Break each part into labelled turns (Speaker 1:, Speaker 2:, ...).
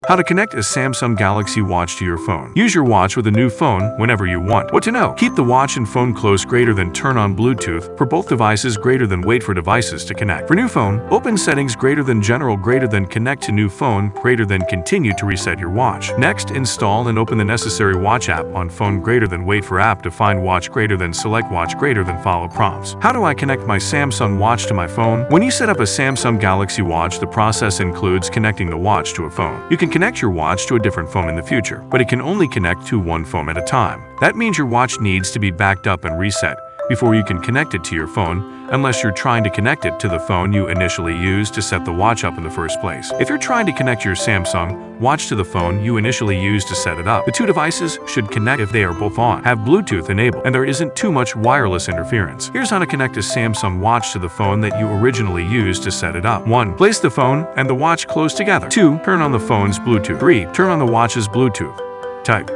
Speaker 1: How to connect a Samsung Galaxy Watch to your phone. Use your watch with a new phone whenever you want. What to know? Keep the watch and phone close greater than turn on Bluetooth for both devices greater than wait for devices to connect. For new phone, open settings greater than general greater than connect to new phone greater than continue to reset your watch. Next, install and open the necessary watch app on phone greater than wait for app to find watch greater than select watch greater than follow prompts. How do I connect my Samsung watch to my phone? When you set up a Samsung Galaxy Watch, the process includes connecting the watch to a phone. You can connect your watch to a different phone in the future, but it can only connect to one phone at a time. That means your watch needs to be backed up and reset before you can connect it to your phone, unless you're trying to connect it to the phone you initially used to set the watch up in the first place. If you're trying to connect your Samsung watch to the phone you initially used to set it up, the two devices should connect if they are both on, have Bluetooth enabled, and there isn't too much wireless interference. Here's how to connect a Samsung watch to the phone that you originally used to set it up. 1. Place the phone and the watch close together. 2. Turn on the phone's Bluetooth. 3. Turn on the watch's Bluetooth. Type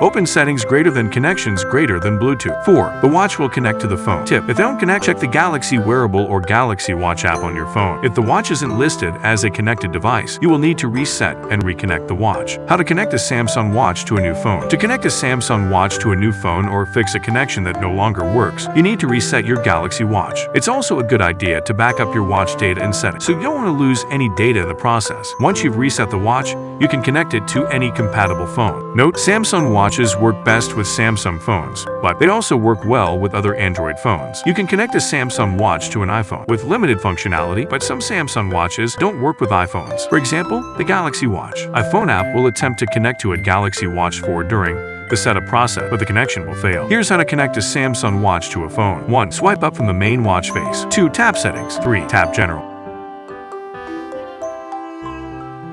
Speaker 1: open settings greater than connections greater than Bluetooth. 4. The watch will connect to the phone. Tip: if they don't connect, check the Galaxy Wearable or Galaxy Watch app on your phone. If the watch isn't listed as a connected device, you will need to reset and reconnect the watch. How to connect a Samsung watch to a new phone. To connect a Samsung watch to a new phone or fix a connection that no longer works, you need to reset your Galaxy Watch. It's also a good idea to back up your watch data and settings, so you don't want to lose any data in the process. Once you've reset the watch, you can connect it to any compatible phone. Note: Samsung watches work best with Samsung phones, but they also work well with other Android phones. You can connect a Samsung watch to an iPhone with limited functionality, but some Samsung watches don't work with iPhones. For example, the Galaxy Watch. iPhone app will attempt to connect to a Galaxy Watch 4 during the setup process, but the connection will fail. Here's how to connect a Samsung watch to a phone. 1. Swipe up from the main watch face. 2. Tap Settings. 3. Tap General.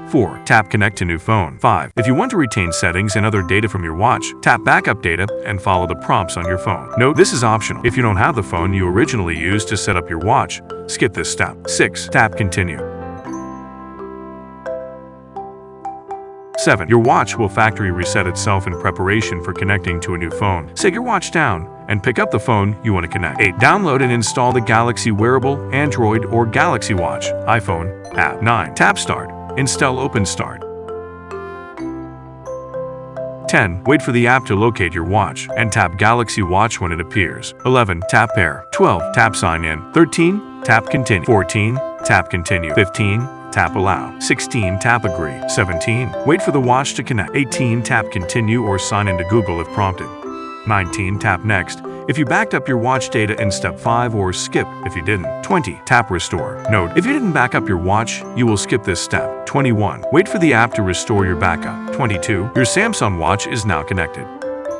Speaker 1: 4. Tap Connect to new phone. 5. If you want to retain settings and other data from your watch, tap Backup Data and follow the prompts on your phone. Note: this is optional. If you don't have the phone you originally used to set up your watch, skip this step. 6. Tap Continue. 7. Your watch will factory reset itself in preparation for connecting to a new phone. Set your watch down and pick up the phone you want to connect. 8. Download and install the Galaxy Wearable, Android, or Galaxy Watch, iPhone app. 9. Tap Start. Install Open Start. 10. Wait for the app to locate your watch and tap Galaxy Watch when it appears. 11. Tap Pair. 12. Tap Sign In. 13. Tap Continue. 14. Tap Continue. 15. Tap Allow. 16. Tap Agree. 17. Wait for the watch to connect. 18. Tap Continue or sign into Google if prompted. 19. Tap Next if you backed up your watch data in step 5 or skip if you didn't. 20. Tap Restore. Note: if you didn't back up your watch, you will skip this step. 21. Wait for the app to restore your backup. 22. Your Samsung watch is now connected.